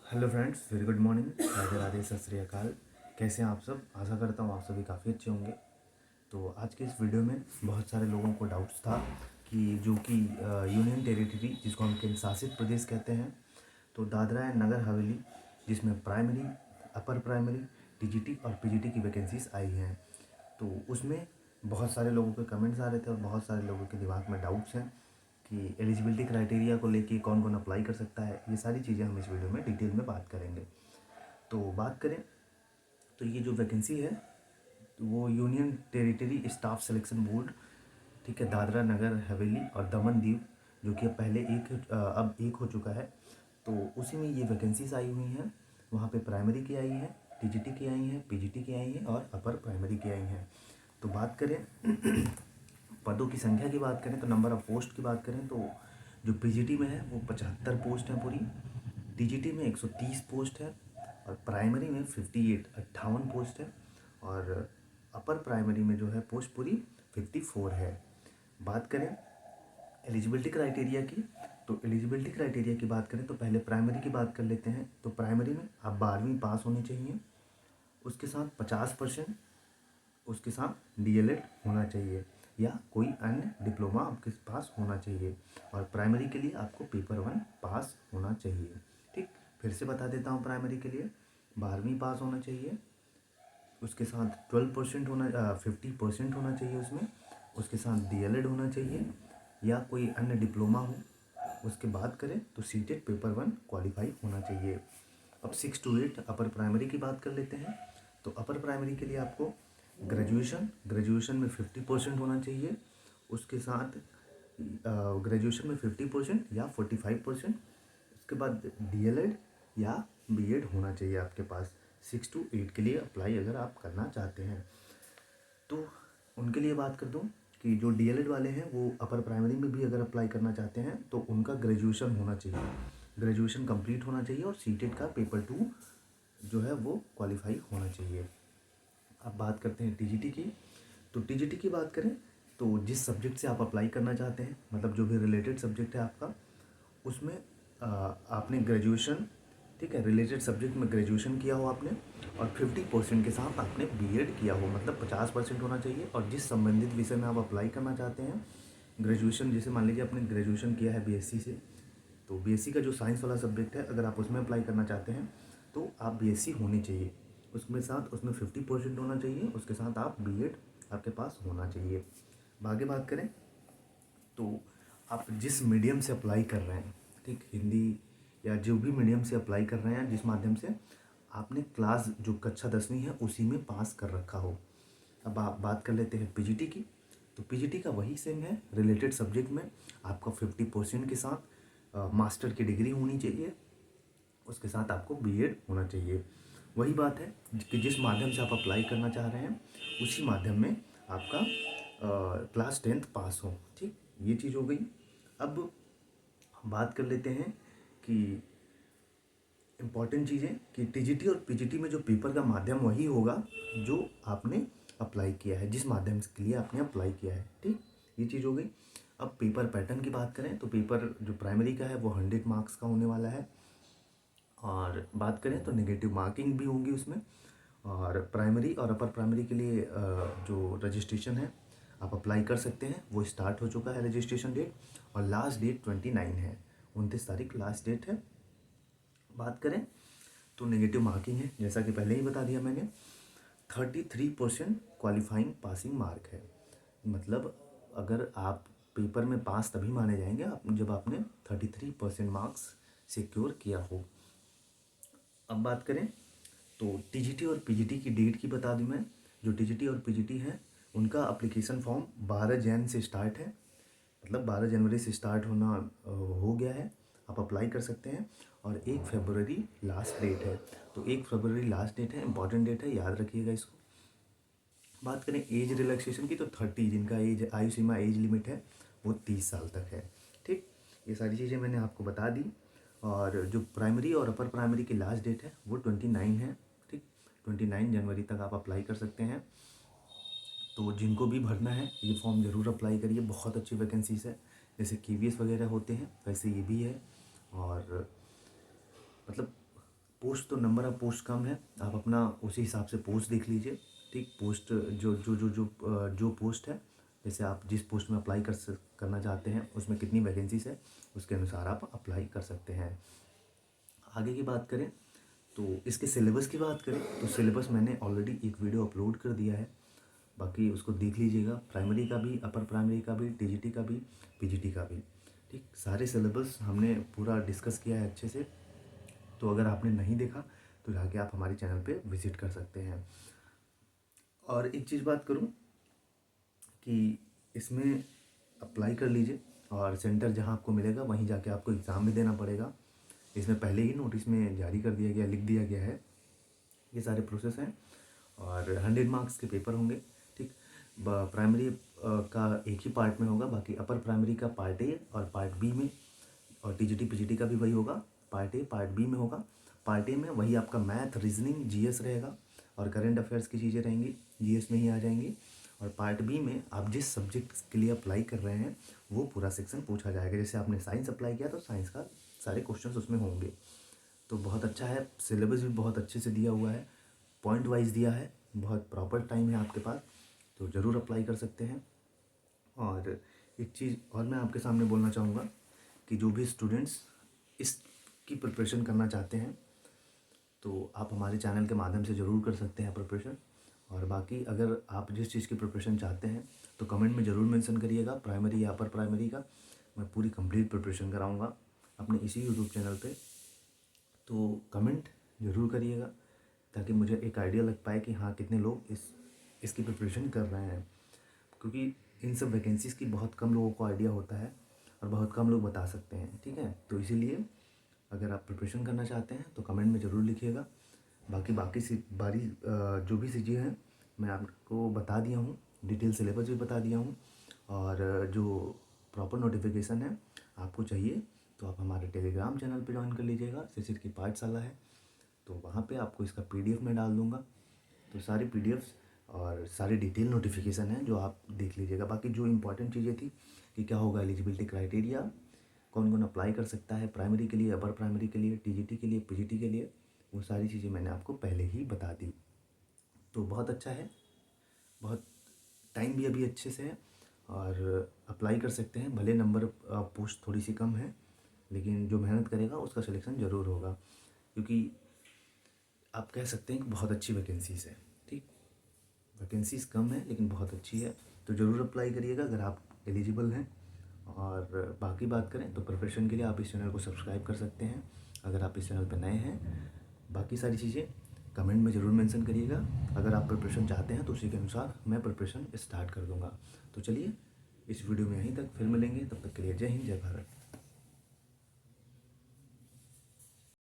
Hello friends, very good morning, Radhe Radhe, सत श्री अकाल। कैसे हैं आप सब? आशा करता हूँ आप सभी काफ़ी अच्छे होंगे। तो आज के इस वीडियो में बहुत सारे लोगों को डाउट्स था कि जो कि यूनियन टेरिटरी जिसको हम केंद्र शासित प्रदेश कहते हैं, तो दादरा एंड नगर हवेली, जिसमें प्राइमरी, अपर प्राइमरी, टीजीटी और पीजीटी की वैकेंसीज आई हैं, तो उसमें बहुत सारे लोगों के कमेंट्स आ रहे थे और बहुत सारे लोगों के दिमाग में डाउट्स हैं कि एलिजिबिलिटी क्राइटेरिया को लेके कौन कौन अप्लाई कर सकता है। ये सारी चीज़ें हम इस वीडियो में डिटेल में बात करेंगे। तो बात करें तो ये जो वैकेंसी है वो union territory staff selection board, ठीक है, दादरा नगर हवेली और दमन दीव, जो कि अब पहले अब एक हो चुका है, तो उसी में ये वैकेंसीज आई हुई हैं। वहाँ पे प्राइमरी की आई हैं, टीजीटी की आई हैं, पीजीटी की आई हैं और अपर प्राइमरी की आई हैं। तो बात करें पदों की संख्या की बात करें, तो नंबर ऑफ पोस्ट की बात करें, तो जो पीजीटी में है वो 75 पोस्ट हैं पूरी, टीजीटी में 130 पोस्ट है और प्राइमरी में 58 पोस्ट है और अपर प्राइमरी में जो है पोस्ट पूरी 54 है। बात करें एलिजिबिलिटी क्राइटेरिया की, तो एलिजिबिलिटी क्राइटेरिया की बात करें तो पहले प्राइमरी की बात कर लेते हैं। तो प्राइमरी में आप 12वीं पास होनी चाहिए, उसके साथ 50%, उसके साथ डीएलएड होना चाहिए या कोई अन्य डिप्लोमा आपके पास होना चाहिए, और प्राइमरी के लिए आपको पेपर 1 पास होना चाहिए। ठीक, फिर से बता देता हूँ। प्राइमरी के लिए 12वीं पास होना चाहिए, उसके साथ 50% होना चाहिए उसमें, उसके साथ डीएलएड होना चाहिए या कोई अन्य डिप्लोमा हो। उसके बाद करें तो सीटेट पेपर 1 क्वालिफाई होना चाहिए। अब 6 to 8 अपर प्राइमरी की बात कर लेते हैं। तो अपर प्राइमरी के लिए आपको ग्रेजुएशन में 50% होना चाहिए, उसके साथ ग्रेजुएशन में 50% या 45%, उसके बाद डीएलएड या बीएड होना चाहिए आपके पास 6 to 8 के लिए अप्लाई अगर आप करना चाहते हैं। तो उनके लिए बात कर दूं कि जो डीएलएड वाले हैं वो अपर प्राइमरी में भी अगर अप्लाई करना चाहते हैं तो उनका ग्रेजुएशन होना चाहिए, ग्रेजुएशन कंप्लीट होना चाहिए और सीटेट का पेपर 2 जो है वो क्वालिफाई होना चाहिए। अब बात करते हैं टीजीटी की। तो टीजीटी की बात करें तो जिस सब्जेक्ट से आप अप्लाई करना चाहते हैं, मतलब जो भी रिलेटेड सब्जेक्ट है आपका, उसमें आपने ग्रेजुएशन, ठीक है, रिलेटेड सब्जेक्ट में ग्रेजुएशन किया हो आपने, और 50% के साथ आपने बीएड किया हो, मतलब 50% होना चाहिए। और जिस संबंधित विषय में आप अप्लाई करना चाहते हैं, ग्रेजुएशन, जैसे मान लीजिए आपने ग्रेजुएशन किया है बीएससी से, तो बीएससी का जो साइंस वाला सब्जेक्ट है अगर आप उसमें अप्लाई करना चाहते हैं तो आप बीएससी होनी चाहिए, उसमें साथ उसमें 50% होना चाहिए, उसके साथ आप बीएड आपके पास होना चाहिए। आगे बात करें तो आप जिस मीडियम से अप्लाई कर रहे हैं, ठीक, हिंदी या जो भी मीडियम से अप्लाई कर रहे हैं, जिस माध्यम से आपने क्लास जो कक्षा 10वीं है उसी में पास कर रखा हो। अब आप बात कर लेते हैं पीजीटी की। तो पीजीटी का वही सेम है, रिलेटेड सब्जेक्ट में आपका 50% के साथ मास्टर की डिग्री होनी चाहिए, उसके साथ आपको बीएड होना चाहिए। वही बात है कि जिस माध्यम से आप अप्लाई करना चाह रहे हैं उसी माध्यम में आपका क्लास 10th पास हो। ठीक, ये चीज़ हो गई। अब हम बात कर लेते हैं कि इम्पॉर्टेंट चीज़ें कि टीजीटी और पीजीटी में जो पेपर का माध्यम वही होगा जो आपने अप्लाई किया है, जिस माध्यम के लिए आपने अप्लाई किया है। ठीक, ये चीज़ हो गई। अब पेपर पैटर्न की बात करें तो पेपर जो प्राइमरी का है वो 100 मार्क्स का होने वाला है, और बात करें तो नेगेटिव मार्किंग भी होंगी उसमें। और प्राइमरी और अपर प्राइमरी के लिए जो रजिस्ट्रेशन है आप अप्लाई कर सकते हैं, वो स्टार्ट हो चुका है रजिस्ट्रेशन डेट, और लास्ट डेट 29 है, 29 तारीख लास्ट डेट है। बात करें तो नेगेटिव मार्किंग है, जैसा कि पहले ही बता दिया मैंने, 33% क्वालिफाइंग पासिंग मार्क है। मतलब अगर आप पेपर में पास तभी माने जाएंगे आप जब आपने 33% मार्क्स सिक्योर किया हो। अब बात करें तो टीजीटी और पीजीटी की डेट की बता दूं मैं। जो टीजीटी और पीजीटी हैं उनका एप्लीकेशन फॉर्म 12 जन से स्टार्ट है, मतलब 12 जनवरी से स्टार्ट होना हो गया है, आप अप्लाई कर सकते हैं, और 1 फरवरी लास्ट डेट है। तो 1 फरवरी लास्ट डेट है, इंपॉर्टेंट डेट है, याद रखिएगा इसको। बात करें एज रिलैक्सेशन की तो 30, जिनका एज आयु सीमा एज लिमिट है वो 30 साल तक है। ठीक, ये सारी चीज़ें मैंने आपको बता दी। और जो प्राइमरी और अपर प्राइमरी की लास्ट डेट है वो 29 है। ठीक, 29 जनवरी तक आप अप्लाई कर सकते हैं। तो जिनको भी भरना है ये फॉर्म ज़रूर अप्लाई करिए, बहुत अच्छी वैकेंसीज है, जैसे केवीएस वगैरह होते हैं वैसे ये भी है। और मतलब पोस्ट तो नंबर ऑफ़ पोस्ट कम है, आप अपना उसी हिसाब से पोस्ट देख लीजिए। ठीक, पोस्ट जो पोस्ट है, जैसे आप जिस पोस्ट में अप्लाई करना चाहते हैं उसमें कितनी वैकेंसीज है, उसके अनुसार आप अप्लाई कर सकते हैं। आगे की बात करें तो इसके सिलेबस की बात करें तो सिलेबस मैंने ऑलरेडी एक वीडियो अपलोड कर दिया है, बाकी उसको देख लीजिएगा। प्राइमरी का भी, अपर प्राइमरी का भी, टीजीटी का भी, पीजीटी का भी। ठीक, सारे सिलेबस हमने पूरा डिस्कस किया है अच्छे से। तो अगर आपने नहीं देखा तो जाके आप हमारे चैनल पे विज़िट कर सकते हैं। और एक चीज़ बात करूं कि इसमें अप्लाई कर लीजिए और सेंटर जहां आपको मिलेगा वहीं जाके आपको एग्ज़ाम भी देना पड़ेगा। इसमें पहले ही नोटिस में जारी कर दिया गया, लिख दिया गया है, ये सारे प्रोसेस हैं। और 100 मार्क्स के पेपर होंगे। ठीक, प्राइमरी का एक ही पार्ट में होगा, बाकी अपर प्राइमरी का पार्ट ए और पार्ट बी में, और टीजीटी पीजीटी का भी वही होगा, पार्ट ए पार्ट बी में होगा। पार्ट ए में वही आपका मैथ, रीजनिंग, जीएस रहेगा और करंट अफेयर्स की चीज़ें रहेंगी, जीएस में ही आ जाएंगी। और पार्ट बी में आप जिस सब्जेक्ट के लिए अप्लाई कर रहे हैं वो पूरा सेक्शन पूछा जाएगा। जैसे आपने साइंस अप्लाई किया तो साइंस का सारे क्वेश्चंस उसमें होंगे। तो बहुत अच्छा है, सिलेबस भी बहुत अच्छे से दिया हुआ है, पॉइंट वाइज दिया है, बहुत प्रॉपर टाइम है आपके पास, तो ज़रूर अप्लाई कर सकते हैं। और एक चीज़ और मैं आपके सामने बोलना चाहूँगा कि जो भी स्टूडेंट्स इसकी प्रिपरेशन करना चाहते हैं तो आप हमारे चैनल के माध्यम से ज़रूर कर सकते हैं प्रिपरेशन। और बाकी अगर आप जिस चीज़ की प्रिपरेशन चाहते हैं तो कमेंट में ज़रूर मेंशन करिएगा, प्राइमरी या अपर प्राइमरी का। मैं पूरी कंप्लीट प्रिपरेशन कराऊंगा अपने इसी यूट्यूब चैनल पे। तो कमेंट ज़रूर करिएगा ताकि मुझे एक आइडिया लग पाए कि हाँ कितने लोग इसकी प्रिपरेशन कर रहे हैं, क्योंकि इन सब वैकेंसीज़ की बहुत कम लोगों को आइडिया होता है और बहुत कम लोग बता सकते हैं। ठीक है, तो इसीलिए अगर आप प्रिपरेशन करना चाहते हैं तो कमेंट में ज़रूर लिखिएगा। बाकी बाकी सी बारी जो भी चीज़ें हैं मैं आपको बता दिया हूँ, डिटेल सिलेबस भी बता दिया हूँ। और जो प्रॉपर नोटिफिकेशन है आपको चाहिए तो आप हमारे टेलीग्राम चैनल पे ज्वाइन कर लीजिएगा, शिशिर की पाठशाला है, तो वहाँ पे आपको इसका पीडीएफ मैं डाल दूँगा। तो सारे पीडीएफ्स और सारी डिटेल नोटिफिकेशन है जो आप देख लीजिएगा। बाकी जो इंपॉर्टेंट चीज़ें थी कि क्या होगा एलिजिबिलिटी क्राइटेरिया, कौन कौन अप्लाई कर सकता है प्राइमरी के लिए, अपर प्राइमरी के लिए, टीजीटी के लिए, पीजीटी के लिए, वो सारी चीज़ें मैंने आपको पहले ही बता दी। तो बहुत अच्छा है, बहुत टाइम भी अभी अच्छे से है और अप्लाई कर सकते हैं। भले नंबर पोस्ट थोड़ी सी कम है लेकिन जो मेहनत करेगा उसका सिलेक्शन ज़रूर होगा, क्योंकि आप कह सकते हैं कि बहुत अच्छी वैकेंसीज़ है। ठीक, वैकेंसीज़ कम है लेकिन बहुत अच्छी है, तो ज़रूर अप्लाई करिएगा अगर आप एलिजिबल हैं। और बाकी बात करें तो प्रिपरेशन के लिए आप इस चैनल को सब्सक्राइब कर सकते हैं अगर आप इस चैनल पर नए हैं। बाकी सारी चीज़ें कमेंट में ज़रूर मेंशन करिएगा। अगर आप प्रिपरेशन चाहते हैं तो उसी के अनुसार मैं प्रिपरेशन स्टार्ट कर दूंगा। तो चलिए इस वीडियो में यहीं तक, फिर मिलेंगे, तब तक के लिए जय हिंद, जय भारत।